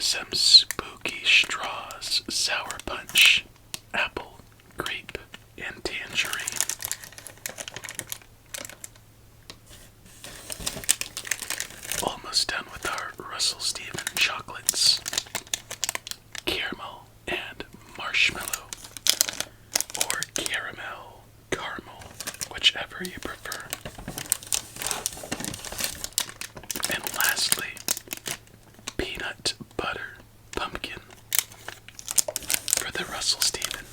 some spooky straws, sour punch, apple, grape, and tangerine. Almost done with our Russell Steven chocolates, caramel and marshmallow, or caramel, whichever you prefer. And lastly, peanut butter pumpkin for the Russell Steven.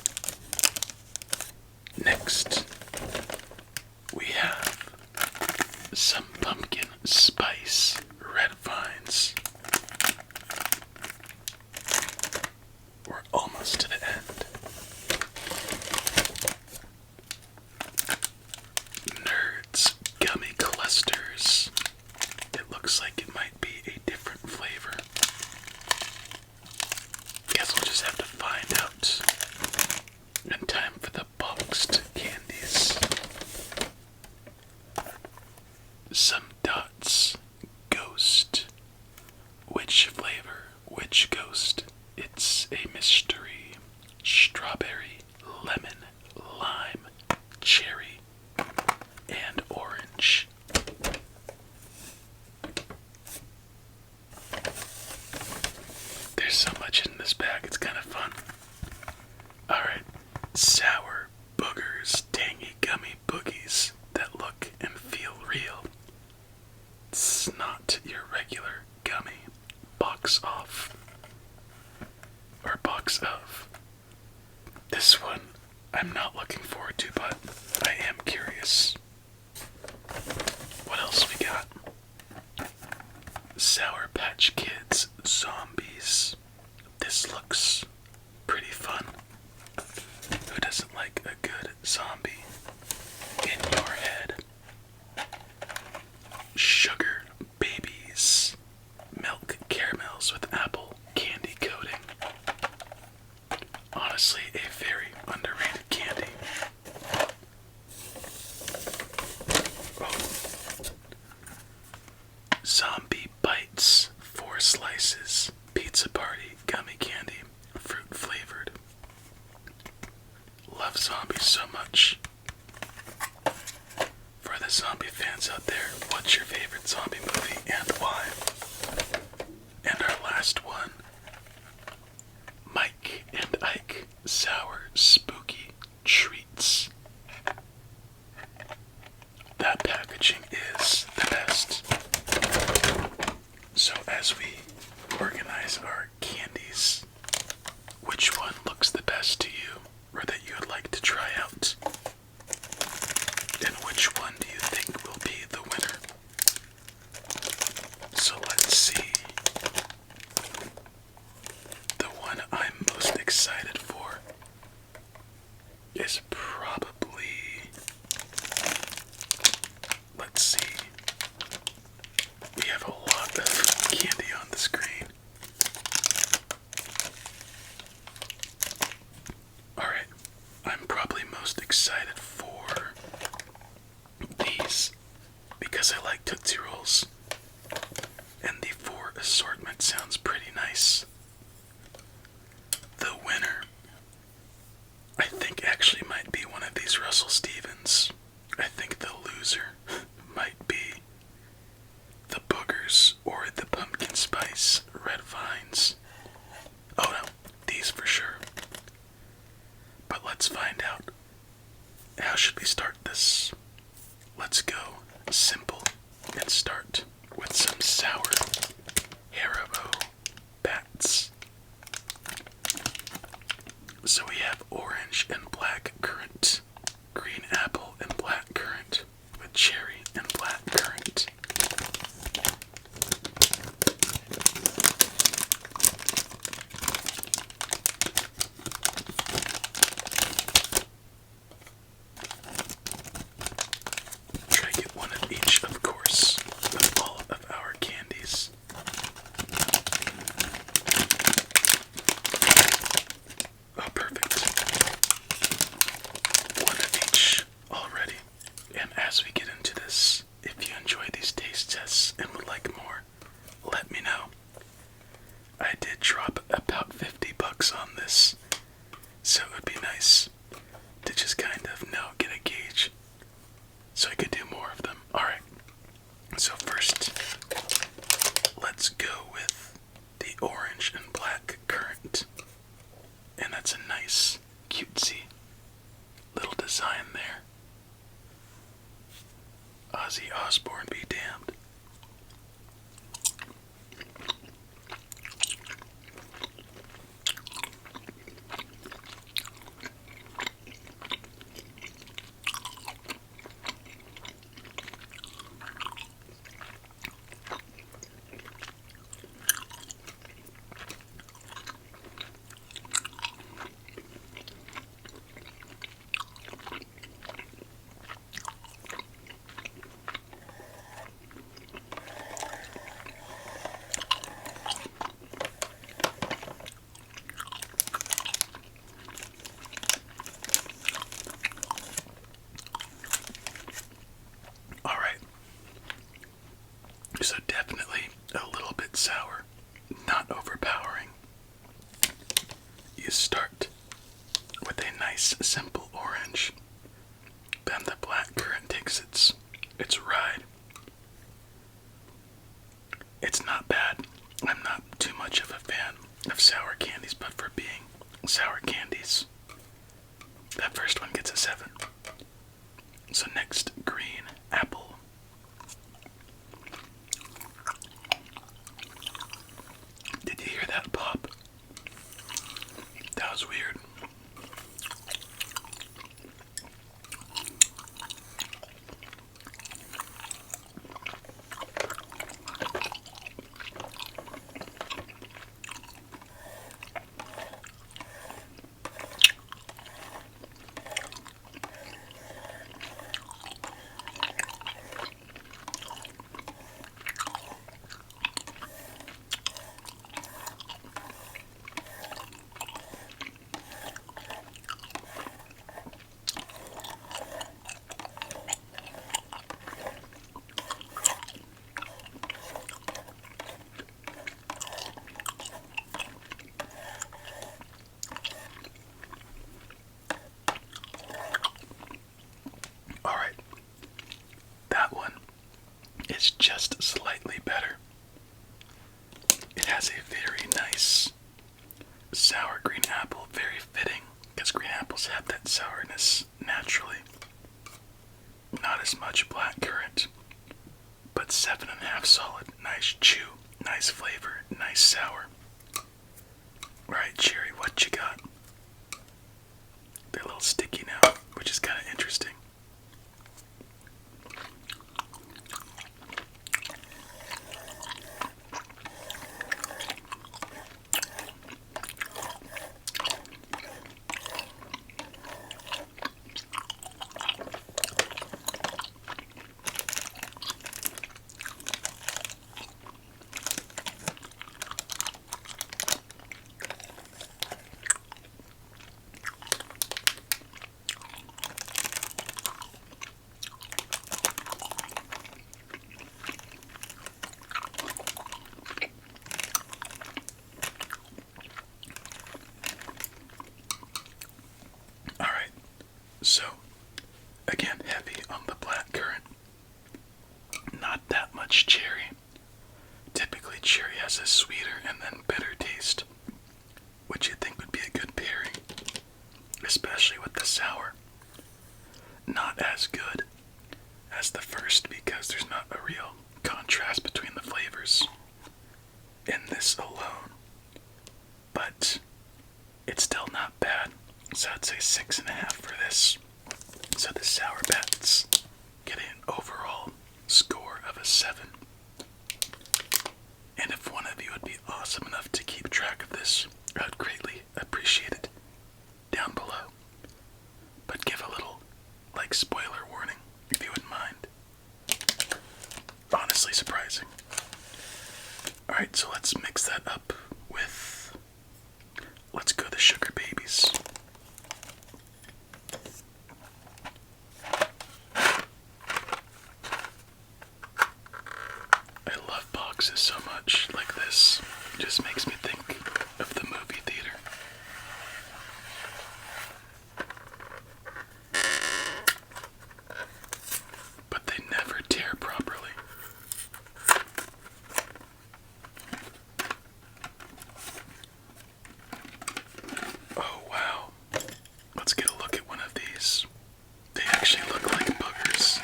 Next, we have some pumpkin spice red vines. We're almost to the end. Nerds gummy clusters. It looks like it might be a different flavor. Guess we'll just have to find out. And time for the boxed candies. Some dots. Ghost. Which flavor? Which ghost? It's a mystery. Strawberry, lemon, lime, cherry, and orange. There's so much in this bag, it's kind of fun. Alright, sour boogers, tangy gummy boogies that look and feel real. It's not your regular gummy. Box off. Or box of. This one I'm not looking forward to, but I am curious. What else we got? Sour Patch Kids Zombies. This looks pretty fun. Who doesn't like a good zombie in your head? Sugar Babies. Milk caramels with apple candy coating. Honestly, a very underrated candy. Oh. Zombie Bites, 4 slices, Pizza Party gummy candy, fruit flavored. Love zombies so much. For the zombie fans out there, what's your favorite zombie movie and why? And our last one, Mike and Ike Sour Spooky Treats. That packaging is the best. So as we organize our candies, which one looks the best to you, or that you would like to try out? And which one do you think will be the winner? So let's see. The one I'm most excited for is probably, let's see. We have a lot of candy on the screen. Alright, I'm probably most excited for these because I like Tootsie Rolls. And the 4 assortment sounds pretty nice. The winner, I think, actually might be one of these Russell Stevens. I think the loser might be the boogers or the pumpkin spice red vines. Oh no, these for sure. But let's find out. How should we start this? Let's go simple and start with some sour Haribo bats. So we have orange and black currant, green apple and black currant, with cherry and black currant. Try to get one of each, of course, of all of our candies. Oh, perfect. One of each already. And as we get into this, if you enjoy these taste tests and would like more, let me know. I did drop about $50 on this, so it would be nice to just kind of get a gauge so I could do more of them. Alright, so first, let's go with the orange and black currant. And that's a nice, cutesy little design there. Ozzy Osbourne be damned. Alright, so definitely a little bit sour, not overpowering. You start with a nice simple orange, then the black currant takes its ride. It's not bad. I'm not too much of a fan of sour candies, but for being sour candies, that first one gets a 7. So next, green apple. Did you hear that pop? That was weird. Alright, that one is just slightly better. It has a very nice sour green apple, very fitting, because green apples have that sourness naturally. Not as much black currant, but 7.5 solid, nice chew, nice flavor, nice sour. Alright, cherry, what you got? They're a little sticky now, which is kind of interesting. So, again, heavy on the black currant. Not that much cherry. Typically, cherry has a sweeter and then bitter taste, which you'd think would be a good pairing, especially with the sour. Not as good as the first because there's not a real contrast between the flavors in this alone, but it's still not bad. So I'd say 6.5 for this. So the Sour Bats get an overall score of a 7. And if one of you would be awesome enough to keep track of this, I'd greatly appreciate it down below. But give a little, spoiler warning, if you wouldn't mind. Honestly surprising. Alright, so let's mix that up with, let's go the Sugar Babies. I love boxes so much like this. Just makes me think of the movie theater. But they never tear properly. Oh wow. Let's get a look at one of these. They actually look like boogers.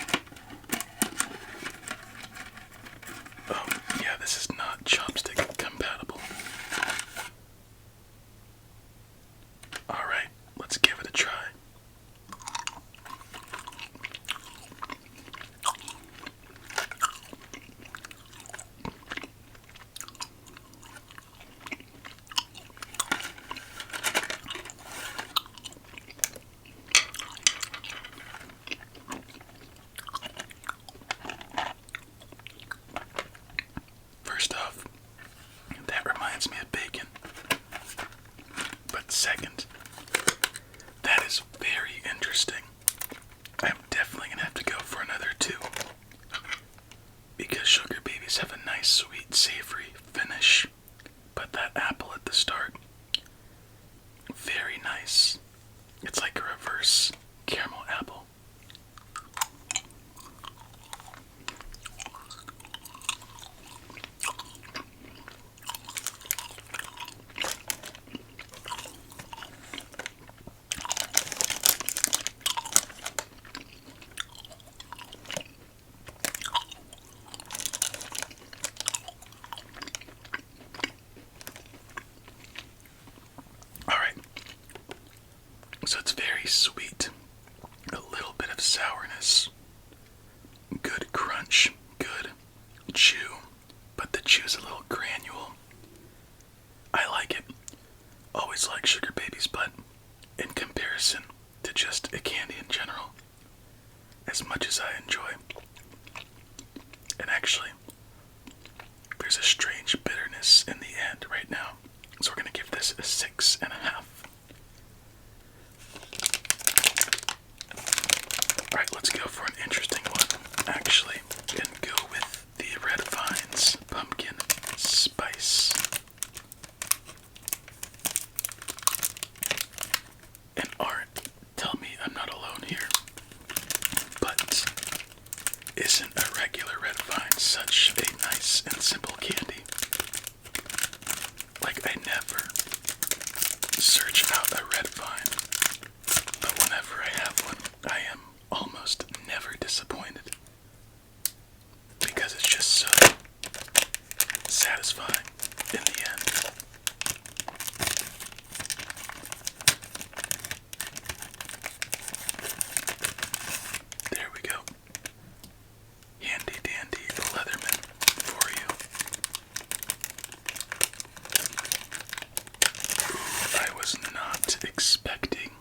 Oh, yeah, this is not chopstick compatible. Alright, let's give it a try. First off, that reminds me of bacon. But second, that is very interesting. I'm definitely gonna have to go for another two. Because sugar babies have a nice, sweet, savory finish. But that apple at the start, very nice. It's like a reverse caramel apple. Alright, so it's very sweet, a little bit of sourness, good crunch, good chew, but the chew's a little granule. I like it. Always like sugar babies, but in comparison to just a candy in general, as much as I enjoy. And actually, there's a strange bitterness in the end right now, so we're gonna give this a 6.5. Alright, let's go for an interesting one, actually, and go with the Red Vines Pumpkin Spice. And Art, tell me I'm not alone here, but isn't a regular Red Vine such a nice and simple candy? Like, I never search out a Red Vine, but whenever I have one, I am almost never disappointed. Because it's just so satisfying in the end. There we go. Handy dandy Leatherman for you. Ooh, I was not expecting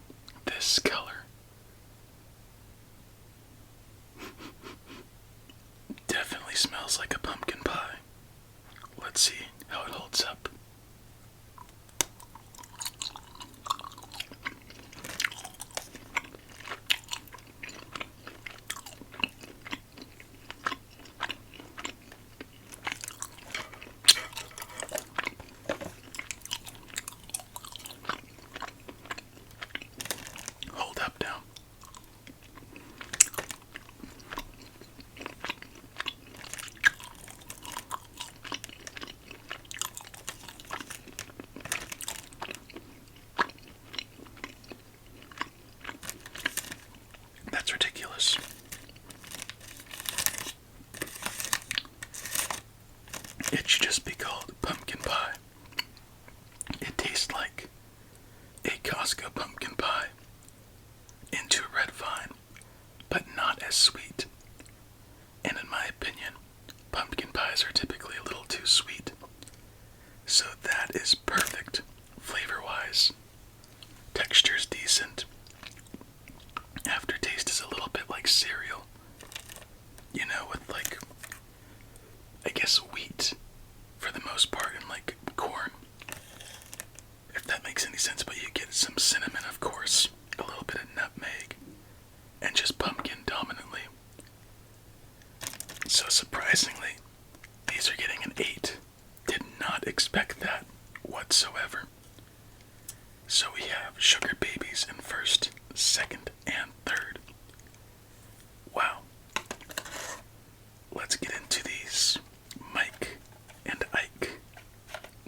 this color. Definitely smells like a pumpkin pie. Let's see how it holds up. Hold up now. That's ridiculous. It should just be called pumpkin pie. It tastes like a Costco pumpkin pie into a Red Vine, but not as sweet. And in my opinion, pumpkin pies are typically a little too sweet. So that is perfect flavor-wise. Texture's decent. Aftertaste is a little bit like cereal. You know, with like, I guess wheat for the most part, and like corn. If that makes any sense, but you get some cinnamon, of course, a little bit of nutmeg, and just pumpkin dominantly. So surprisingly, these are getting an 8. Did not not expect that whatsoever. So we have sugar babies in first, second, and third. Wow. Let's get into these Mike and Ike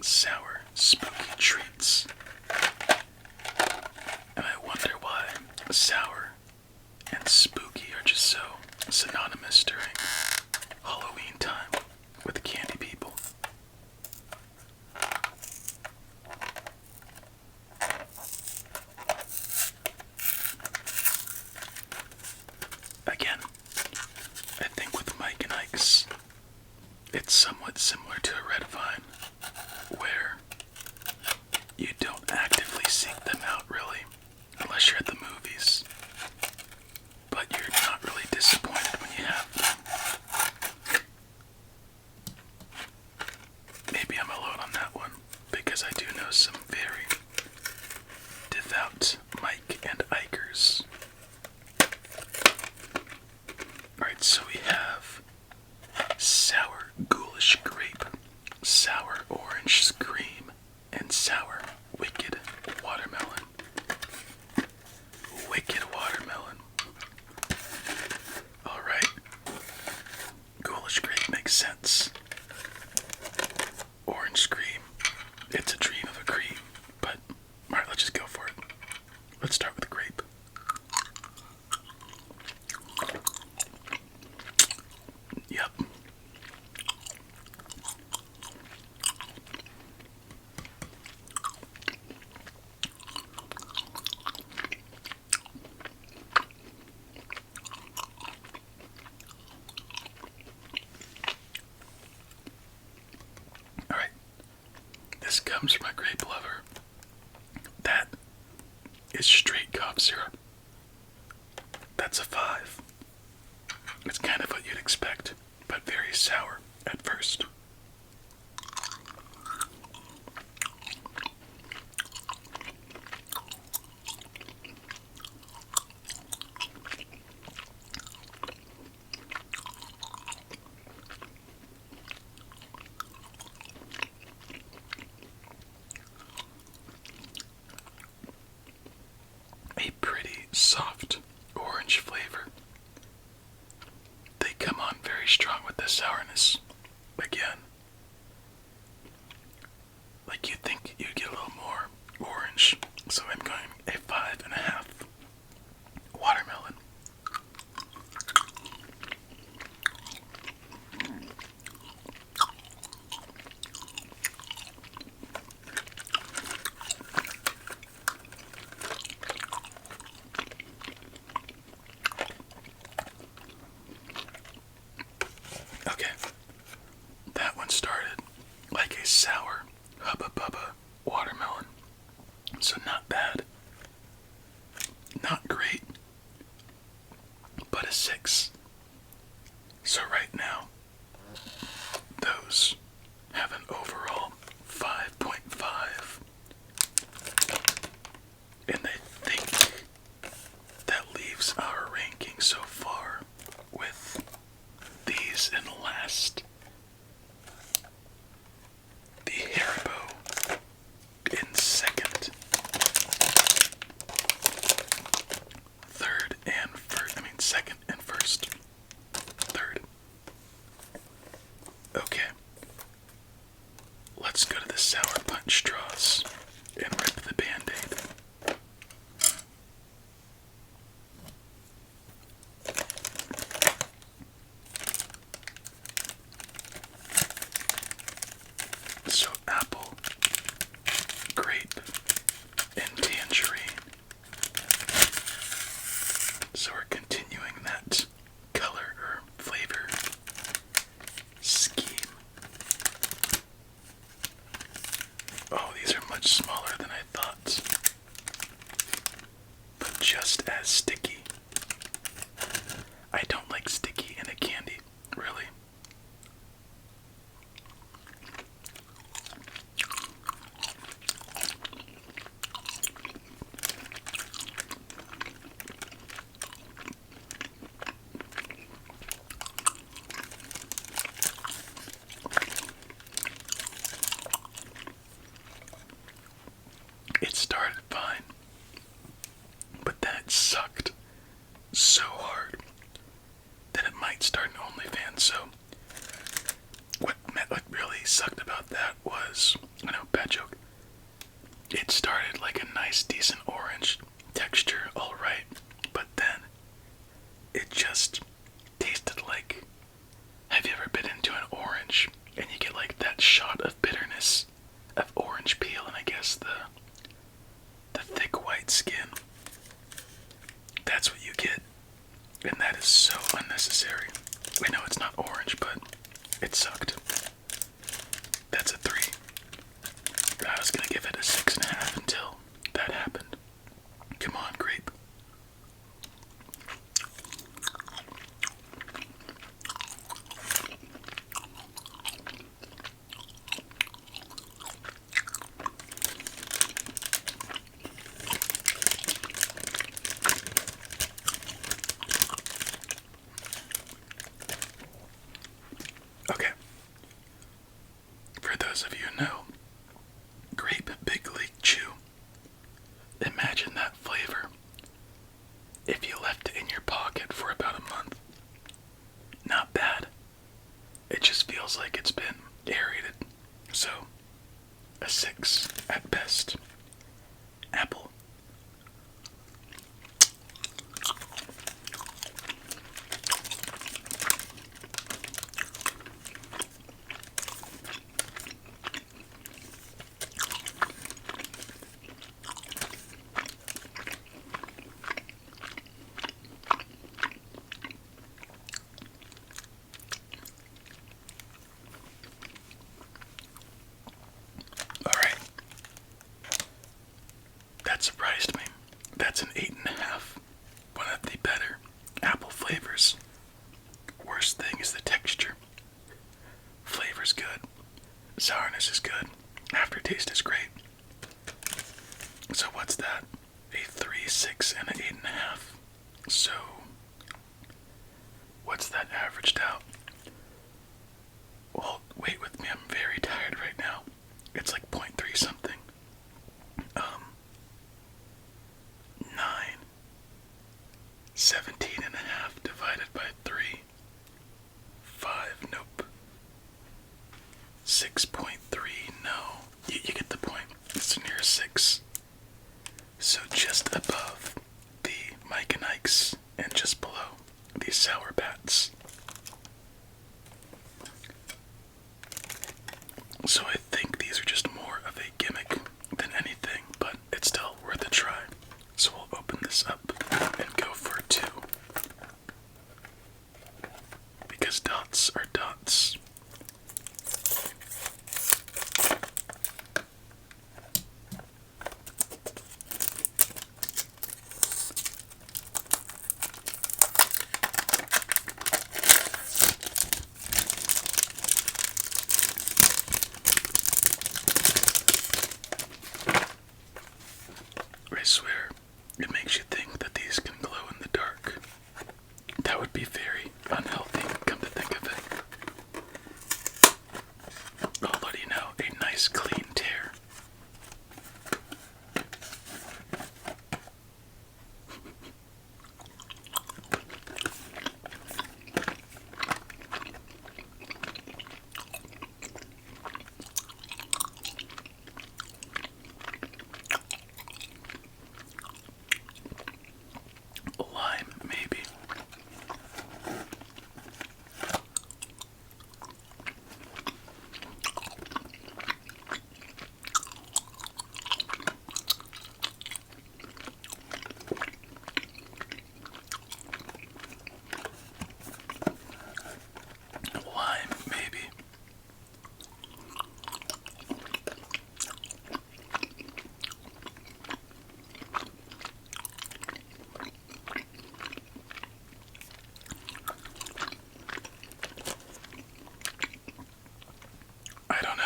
sour spooky treats. And I wonder why sour and spooky are just so synonymous during Halloween time with the candy people. Again, I think with Mike and Ike's, it's somewhat similar to a red vine, where you don't actively seek them out really, unless you're at the movies, but you're not really disappointed when you have them. Maybe I'm alone on that one, because I do know some very devout Mike and Ikers. Alright, so we have sour ghoulish grape, sour orange scream, and sour wicked watermelon. Wicked watermelon. Alright. Ghoulish grape makes sense. Orange scream. It's a dream of a cream. But, alright, let's just go for it. Let's start with grape. Yep. Alright. This comes from a grape lover. That is straight cough syrup. That's a 5. It's kind of what you'd expect, but very sour at first. A pretty soft orange flavor. They come on very strong with the sourness. Again, like you'd think you'd get a little more orange, so I'm going a 5.5 watermelon. Okay, that one started like a sour Hubba Bubba watermelon, so not bad, not great, but a 6. So right now, those have an overall 5.5, and I think that leaves our ranking so far with these in last. The Haribo in second. Third and first. Second and first. Third. Okay. Let's go to the Sour Punch straws and rip the Band-Aid. So apple, grape, and tangerine. So we're continuing that color or flavor scheme. Oh, these are much smaller than I thought, but just as sticky. I don't like sticky in a candy, really. It started fine, but then it sucked so hard that it might start an OnlyFans. So what really sucked about that was, I know, bad joke. It started like a nice, decent orange texture, alright, but then it just tasted like, have you ever bit into an orange and you get like that shot of bitterness of orange peel and I guess the thick white skin? That's what you get, and that is so unnecessary. I know it's not orange, but it sucked. That's a 3. I was gonna give it a 6.5 until that happened. Come on, grape. Okay. For those of you who know, grape big league chew. Imagine that flavor if you left it in your pocket for about a month. Not bad. It just feels like it's been aerated. So, a 6 at best. Apple. Alright. That surprised me. That's an 8.5. One of the better apple flavors. Worst thing is the texture. Flavor's good. Sourness is good. Aftertaste is great. So what's that? A 3, 6, and an 8.5. So what's that averaged out? Well, wait with me, I'm very tired right now. It's like 0.3 something. 9. 17.5 divided by 3. 5, nope. 6.3, no. You get the point. It's near 6. So just above the Mike and Ike's and just below the Sour Bats. So I think these are just more of a gimmick than anything, but it's still worth a try. So we'll open this up and go for 2. Because dots are dots. I swear, it makes you think that these can glow in the dark. That would be very unhealthy, come to think of it. Although, you know, a nice clean tear. Lime, maybe. Lime, maybe. I don't know.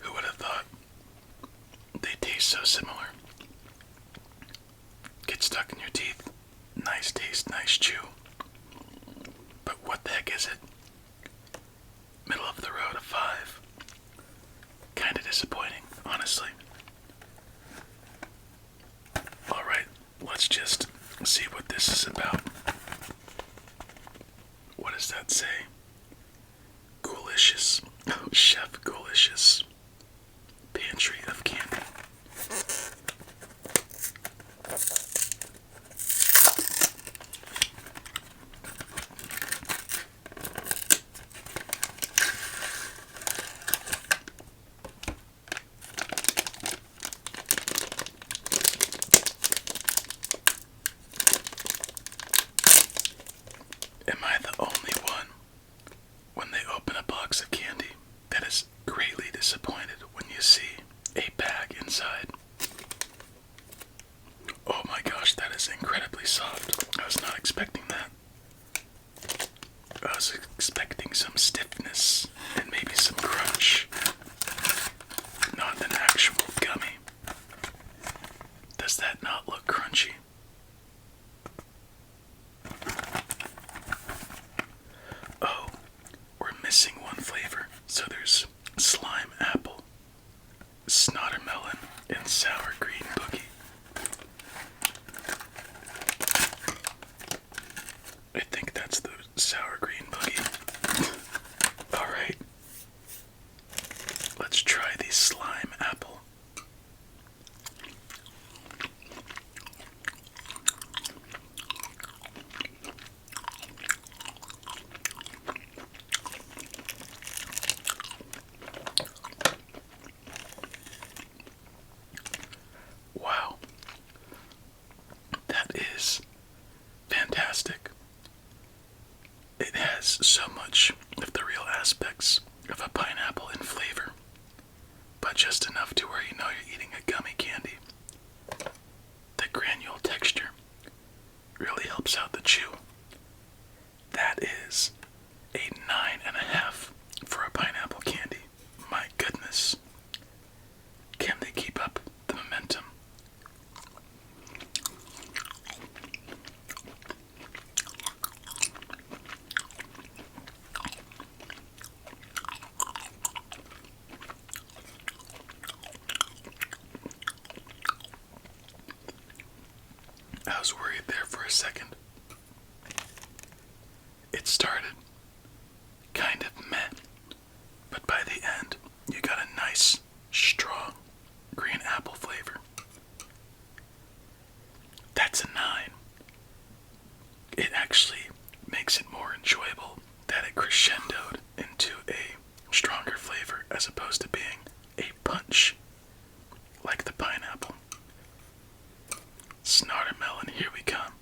Who would have thought? They taste so similar. Get stuck in your teeth. Nice taste, nice chew. But what the heck is it? Middle of the road, a 5. Kinda disappointing, honestly. Golicious, oh, Chef Golicious pantry of candy. Am I the only one, when they open a box of candy, that is greatly disappointed when you see a bag inside? Oh my gosh, that is incredibly soft. I was not expecting that. I was expecting some stiffness and maybe some crunch. Not an actual gummy. Does that not look crunchy? Oh, we're missing one flavor. So there's slime apple, snottermelon, and sour green boogie. I think that's the sour green boogie. Alright. Let's try the slime apple. Wow. That is fantastic. It has so much of the real aspects of a pineapple in flavor, but just enough to where you know you're eating a gummy candy. The granule texture really helps out the chew. That is a 9.5 for a pineapple candy. My goodness. Can they keep up the momentum? I was worried there for a second. It started kind of meh, but by the end, you got a nice, strong green apple flavor. That's a 9. It actually makes it more enjoyable that it crescendoed into a stronger flavor as opposed to being a punch like the pineapple. Snottermelon, here we come.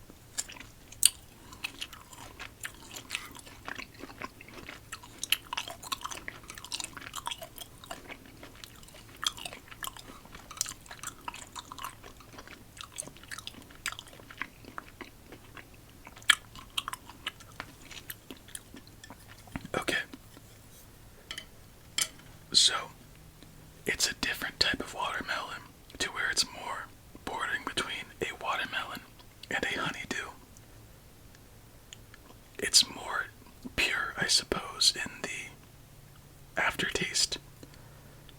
Okay. So, it's a different type of watermelon to where it's more bordering between a watermelon and a honeydew. It's more pure, I suppose, in the aftertaste.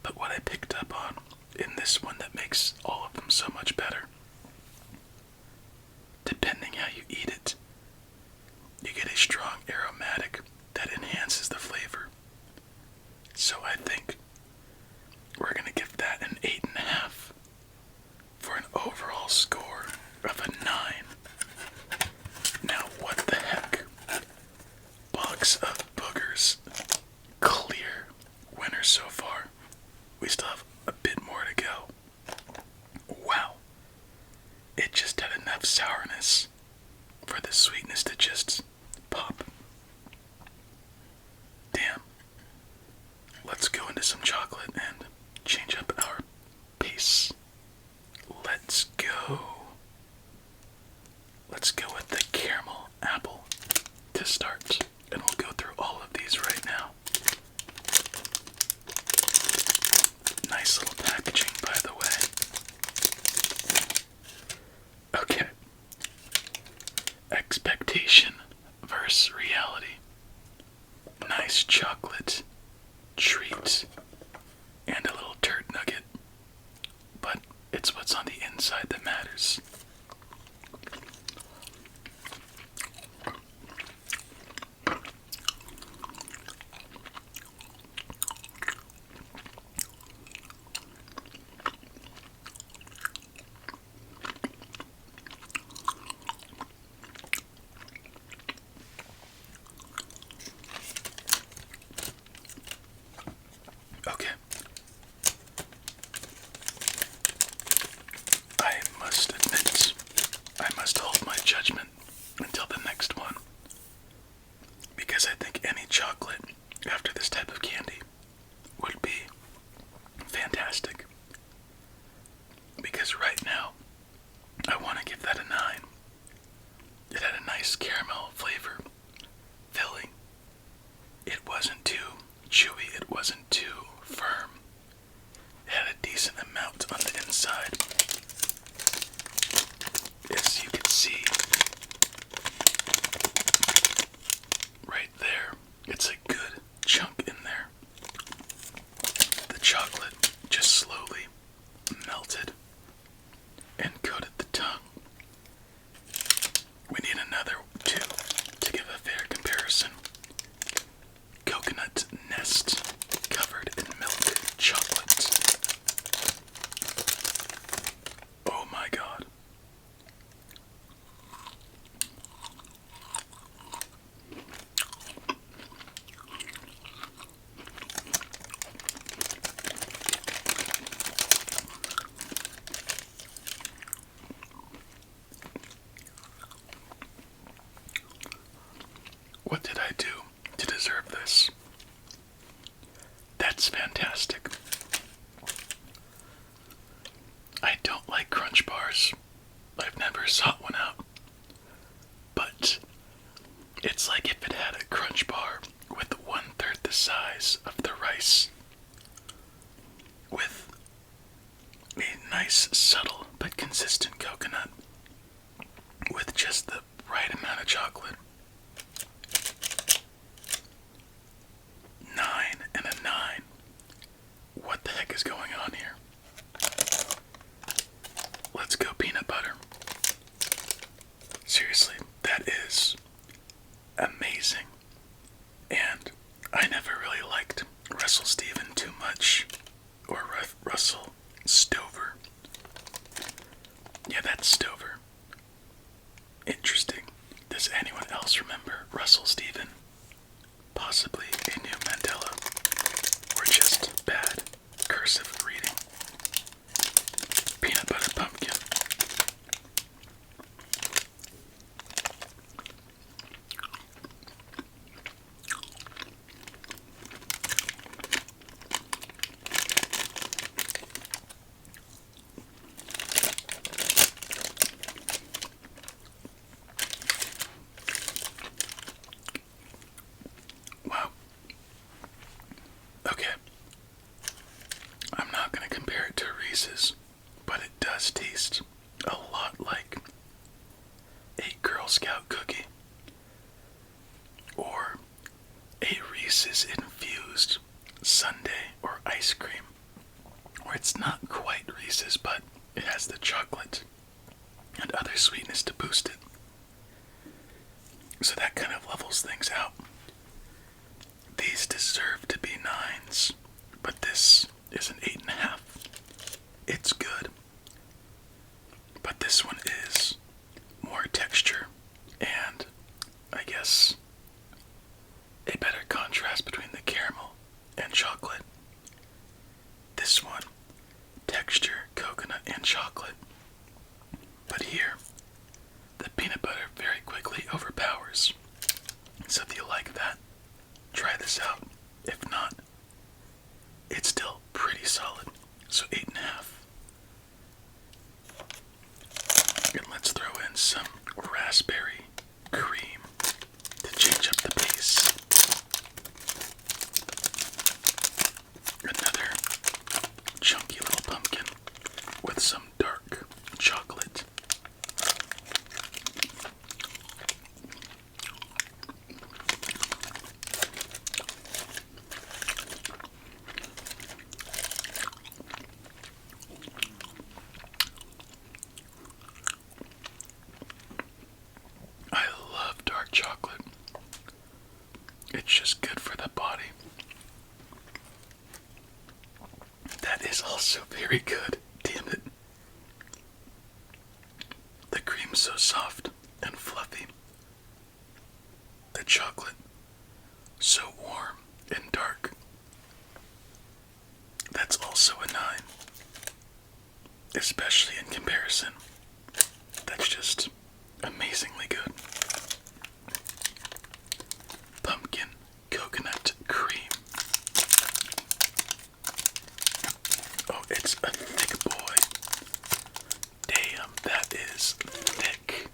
But what I picked up on in this one that makes all of them so much better, depending how you eat it, you get a strong aromatic that enhances the flavor. So I think we're going to give that an 8.5 for an overall score of a 9. Now what the heck? Box of boogers. Clear winner so far. We still have a bit more to go. Wow. It just had enough sourness for the sweetness to just pop. Damn. Let's go into some chocolate and change up our pace. Let's go. Let's go with the caramel apple to start, and we'll go through all of these right now. Nice little packaging, by the way. Okay. Expectation versus reality. Nice chocolate treat and a little turd nugget, but it's what's on the inside that matters. wasn't too firm. It had a decent amount on the inside. As you can see, right there, it's a good chunk in there. The chocolate just slowly melted and coated the tongue. We need another two to give a fair comparison. Coconut nest covered in milk chocolate. Oh my god. What did I do to deserve this? That's fantastic. I don't like crunch bars. I've never sought one out. But it's like if it had a crunch bar with 1/3 the size of the rice, with a nice, subtle but consistent coconut, with just the right amount of chocolate. 9 and a 9. What the heck is going on here? Let's go peanut butter. Seriously, that is amazing. And I never really liked Russell Steven too much. Or Russell Stover. Yeah, that's Stover. Interesting. Does anyone else remember Russell Steven? Possibly a new Mandela. Or just bad cursive reading. Peanut butter pumpkin. Wow. Okay. I'm not going to compare it to Reese's, but it does taste a lot like a Girl Scout cookie or a Reese's infused sundae or ice cream, where it's not quite Reese's, but it has the chocolate and other sweetness to boost it. So that kind of levels things out. These deserve to be 9s, but this is an 8.5. It's good, but this one is more texture and, I guess, a better contrast between the caramel and chocolate. This one, texture, coconut, and chocolate. But here, the peanut butter very quickly overpowers. So if you like that, try this out. If not, it's still pretty solid. So 8.5. And let's throw in some raspberry cream to change up the pace. Another chunky little pumpkin with some dark chocolate. I love dark chocolate. It's just good for the body. That is also very good. Damn it. The cream's so soft and fluffy. The chocolate so warm and dark. That's also a 9. Especially in comparison. That's just amazingly good. Pumpkin coconut cream. Oh, it's a thick boy. Damn, that is thick.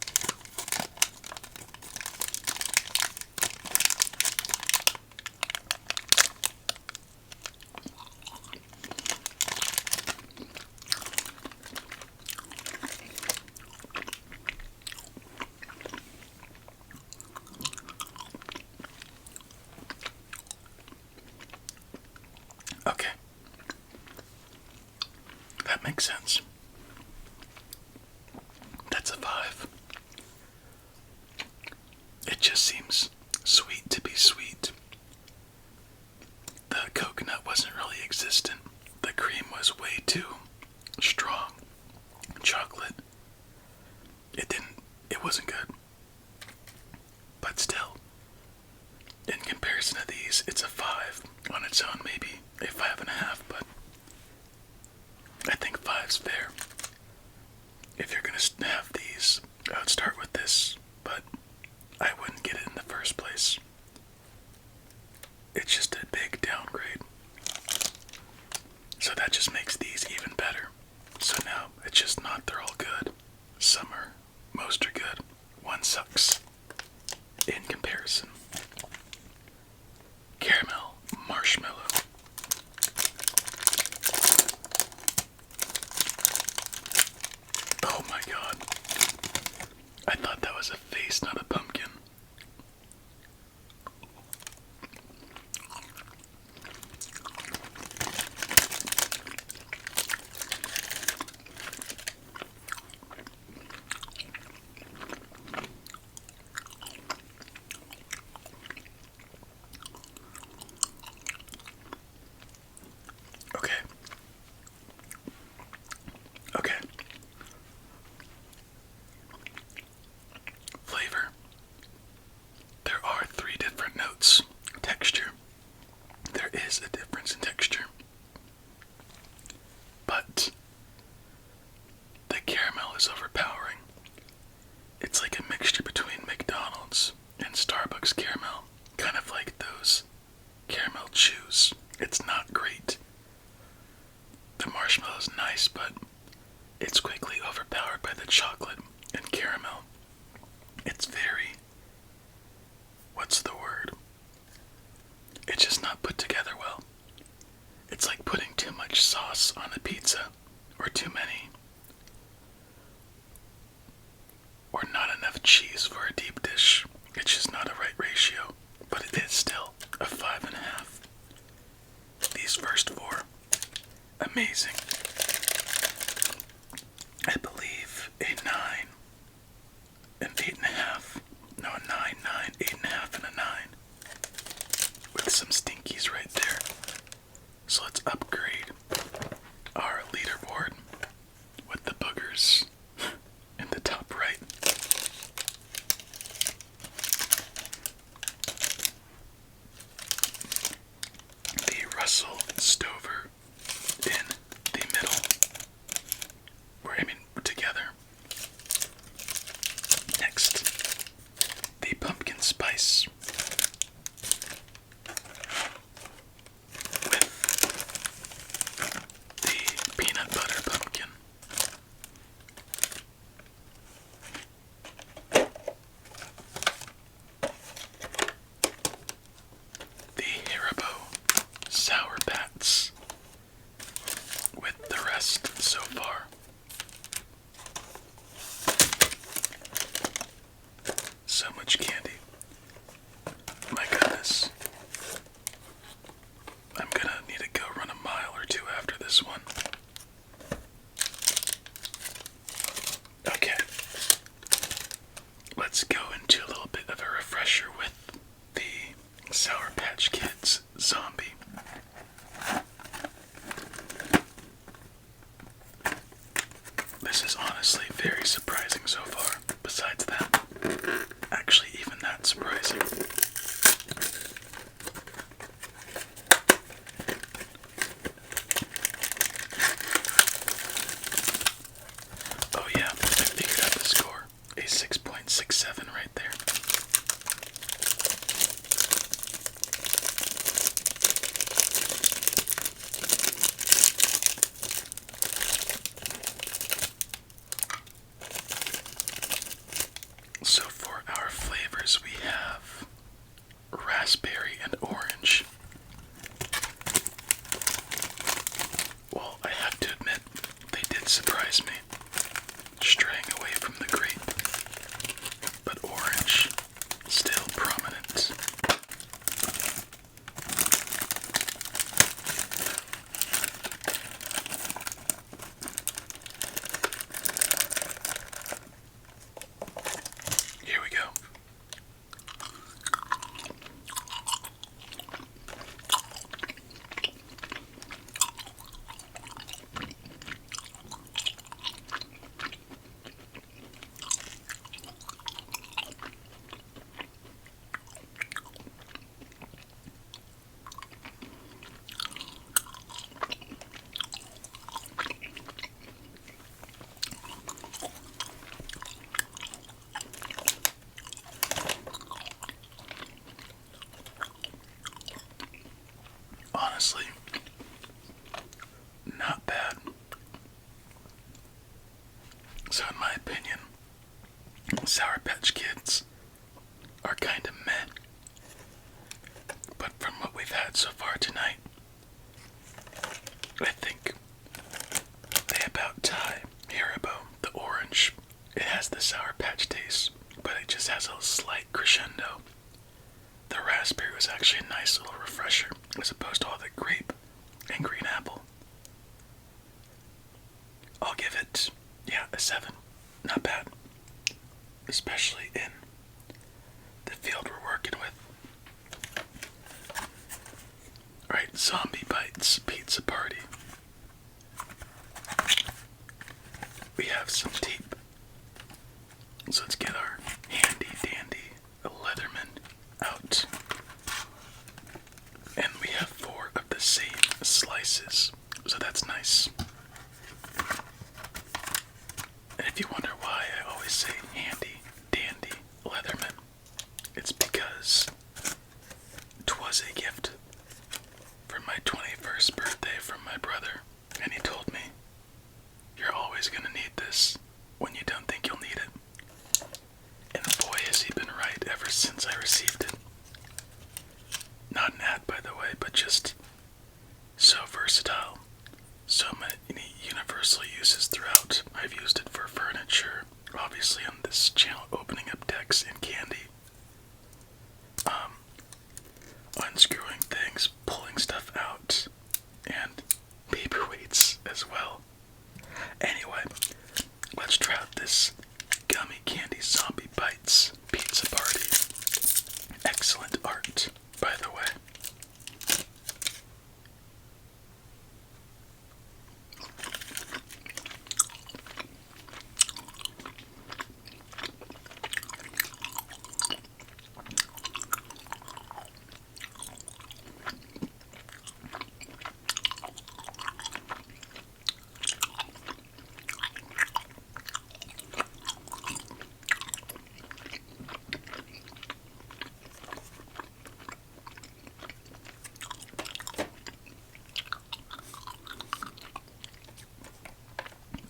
Makes sense. That's a 5. It just seems sweet to be sweet. The coconut wasn't really existent. The cream was way too strong. Chocolate, it wasn't good. But still, in comparison to these, it's a 5. On its own, maybe a 5.5, but I think 5's fair. If you're gonna have these, I would start with this, but I wouldn't get it in the first place. It's just a big downgrade. So that just makes these even better. So now it's just not they're all good. Some are, most are good. One sucks. In comparison. Caramel marshmallow. Oh my god. I thought that was a face, not a pumpkin. Okay. Okay. Flavor. There are 3 different notes. Texture. There is a difference in texture. But the caramel is overpowering. It's like a mixture between McDonald's and Starbucks caramel. Kind of like those caramel chews. It's not great. The marshmallow is nice, but it's quickly overpowered by the chocolate and caramel. It's very, what's the word? It's just not put together well. It's like putting too much sauce on a pizza, or too many, or not enough cheese for a deep dish. It's just not a right ratio, but it is still a 5.5. These first 4, amazing. I believe a 9, an 8.5, no, a 9, 8.5, and a 9, with some stinkies right there. So let's upgrade our leaderboard with the boogers in the top right. The Russell Stover in the middle. Together. Next, the pumpkin spice with the peanut butter pumpkin. The Haribo Sour Pats with the rest so far. So much candy. My goodness. I'm gonna need to go run a mile or 2 after this one. Okay. Let's go into a little bit of a refresher with the Sour Patch Kids Zombie. This is honestly very surprising so far. Besides that, actually even that surprising. Oh yeah, I figured out the score. A 6.67 right there. honestly not bad. So in my opinion, Sour Patch Kids are kind of meh. But from what we've had so far tonight, I think they about tie Haribo. The orange, it has the Sour Patch taste, but it just has a slight crescendo. The raspberry was actually a nice little refresher, as opposed to all the grape and green apple. I'll give it, yeah, a 7. Not bad. Especially in the field we're working with. Alright, Zombie Bites Pizza Party. We have some tape. So let's get our handy dandy Leatherman out. And we have 4 of the same slices. So that's nice. And if you wonder why I always say handy dandy Leatherman, it's because 'twas a gift for my 21st birthday from my brother, and he told me, "You're always gonna need this when you don't think you'll need it." And boy has he been right ever since I received it. Not an ad, by the way, but just so versatile. So many universal uses throughout. I've used it for furniture, obviously on this channel, opening up decks and candy. Unscrewing things, pulling stuff out, and paperweights as well. Anyway, let's try out this Gummy Candy Zombie Bites Pizza Party. Excellent art, by the way.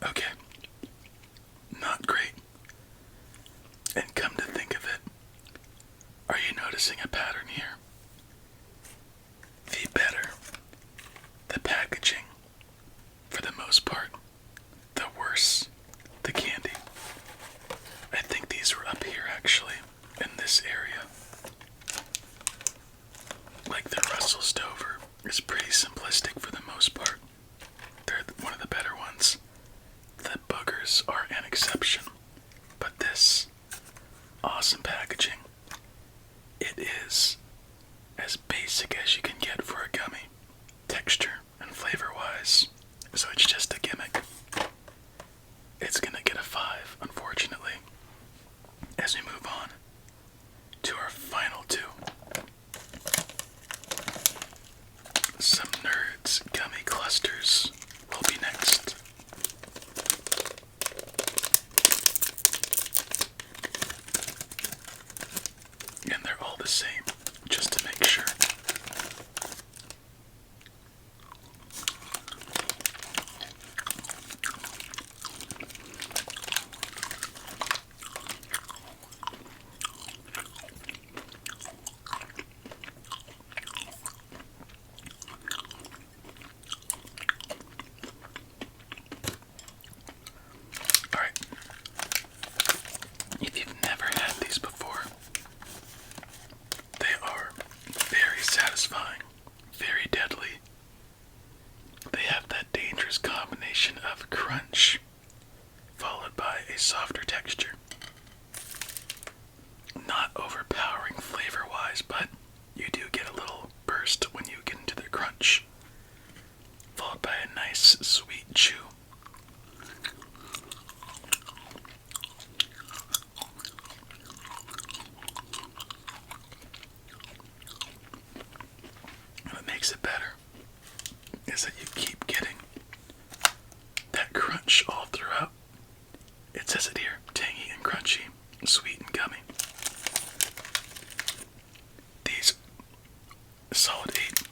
Okay, not great. And come to think of it, are you noticing a pattern here? The better the packaging, for the most part, the worse the candy. I think these were up here actually, in this area. Like the Russell Stover is pretty simplistic for the most part. They're one of the better ones. The boogers are an exception, but this awesome packaging, it is as basic as you can get for a gummy, texture and flavor wise, so it's just a gimmick. It's gonna get a 5, unfortunately, as we move on to our final 2. Some Nerds Gummy Clusters will be next. And they're all the same, just to make sure. Alright. If you've never had these before, they are very satisfying, very deadly. They have that dangerous combination of crunch, followed by a softer texture. Not overpowering flavor-wise, but you do get a little burst when you get into the crunch, followed by a nice sweet chew. What makes it better is that you keep getting that crunch all throughout. It says it here, tangy and crunchy, sweet and gummy. These solid 8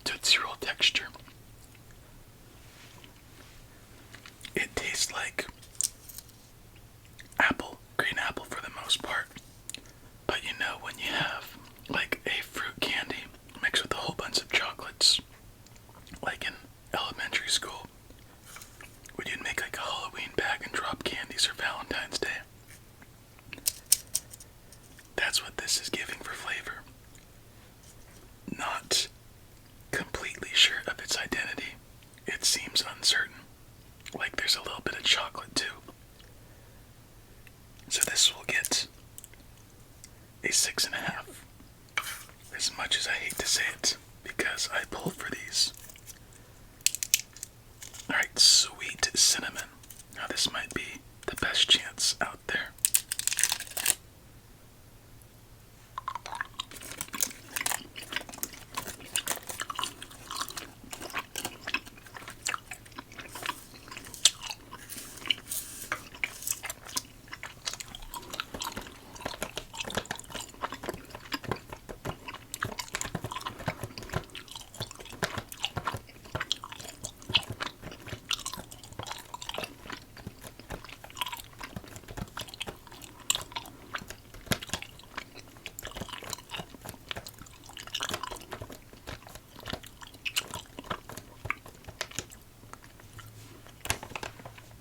Tootsie Roll texture. It tastes like apple, green apple for the most part. But you know, when you have like a fruit candy mixed with a whole bunch of chocolates, like in elementary school, when you'd make like a Halloween bag and drop candies for Valentine's Day. That's what this is giving for flavor. Not completely sure of its identity. It seems uncertain. Like there's a little bit of chocolate too. So this will get a 6.5. As much as I hate to say it, because I pull for these. Alright, sweet cinnamon. Now this might be the best chance out there.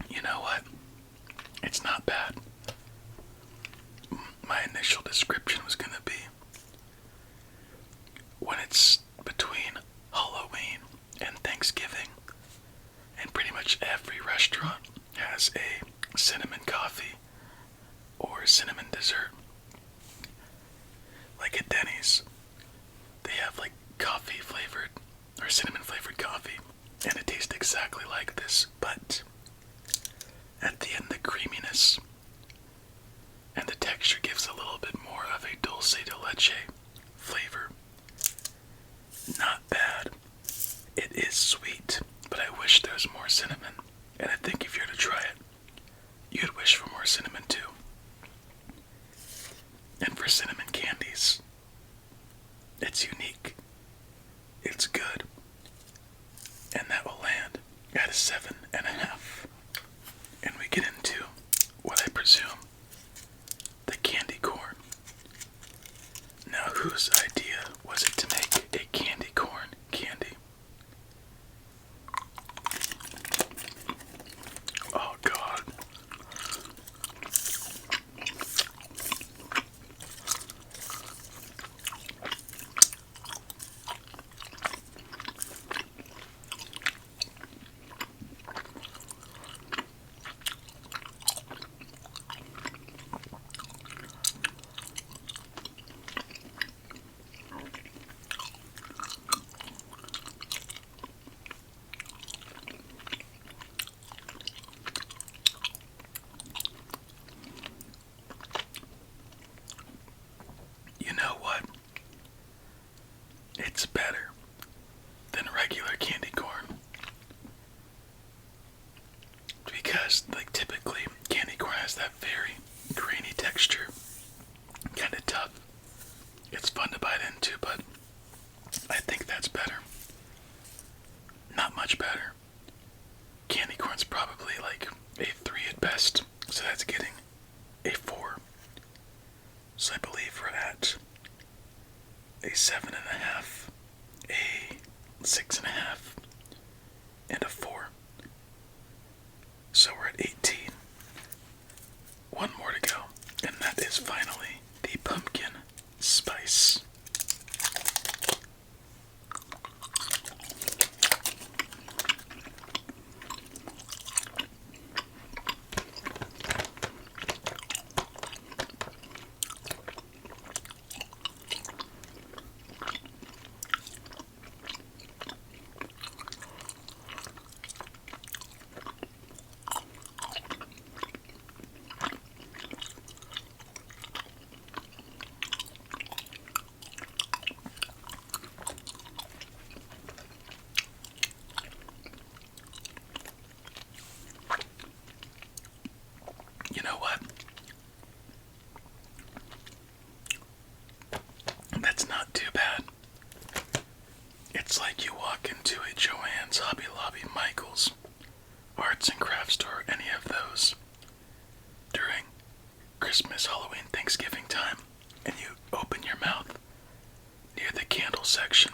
You know what? It's not bad. My initial description was going to be when it's between Halloween and Thanksgiving, and pretty much every restaurant has a cinnamon coffee or cinnamon dessert. Like at Denny's, they have like coffee flavored or cinnamon flavored coffee, and it tastes exactly like this, but at the end the creaminess and the texture gives a little bit more of a dulce de leche flavor. Not bad. It is sweet, but I wish there was more cinnamon. And I think if you were to try it, you'd wish for more cinnamon too. And for cinnamon candies, it's unique. It's good. And that will land at a 7.5. And we get into what I presume the candy corn. Now, whose idea was it to make a candy corn candy? Oh God. You know what? It's better than regular candy corn. Because, like, typically, candy corn has that very grainy texture. Kind of tough. It's fun to bite into, but I think that's better. Not much better. Candy corn's probably like a 3 at best, so that's getting a 4. So I believe we're at a 7.5, a 6.5, and a 4. So we're at 18. One more to go, and that is finally the pumpkin spice. walk into a Joann's, Hobby Lobby, Michael's, arts and crafts store, any of those, during Christmas, Halloween, Thanksgiving time, and you open your mouth near the candle section,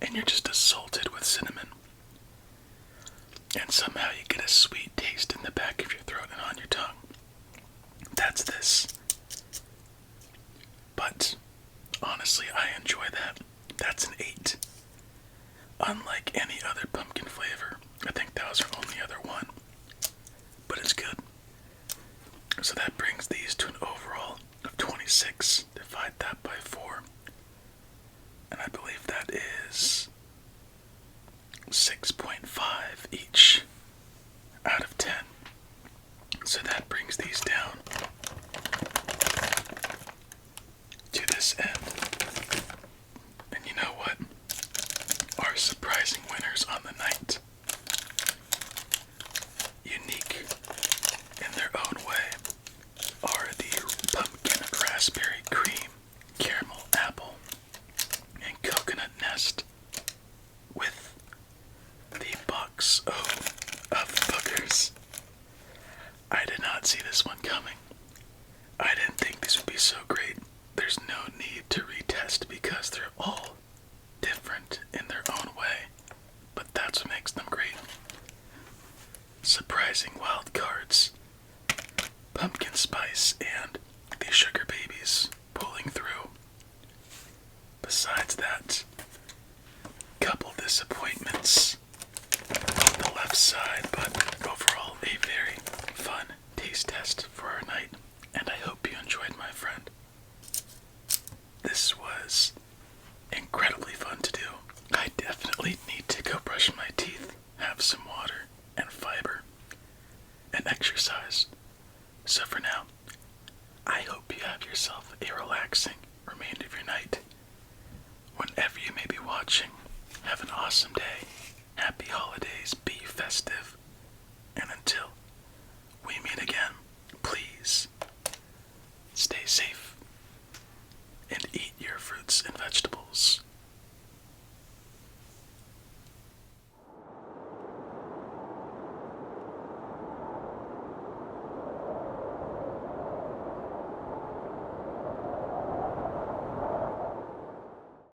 and you're just assaulted with cinnamon, and somehow you get a sweet taste in the back of your throat and on your tongue. That's this. But honestly, I enjoy that. That's an 8. Unlike any other pumpkin flavor, I think that was our only other one, but it's good. So that brings these to an overall of 26. Divide that by 4, and I believe that is 6.5 each out of 10. So that brings these down to this end. And you know what? Our surprising winners on the night, unique in their own way, are the pumpkin raspberry cream, caramel apple, and coconut nest with the box of boogers. I did not see this one coming. I didn't think these would be so great. There's no need to retest because they're all different in their own way, but that's what makes them great. Surprising wild cards, pumpkin spice, and the sugar babies pulling through. Besides that, couple disappointments on the left side, but overall a very fun taste test for our night, and I hope you enjoyed, my friend. This was incredibly fun to do. I definitely need to go brush my teeth, have some water and fiber, and exercise. So for now, I hope you have yourself a relaxing remainder of your night. Whenever you may be watching, have an awesome day. Happy holidays. Be festive.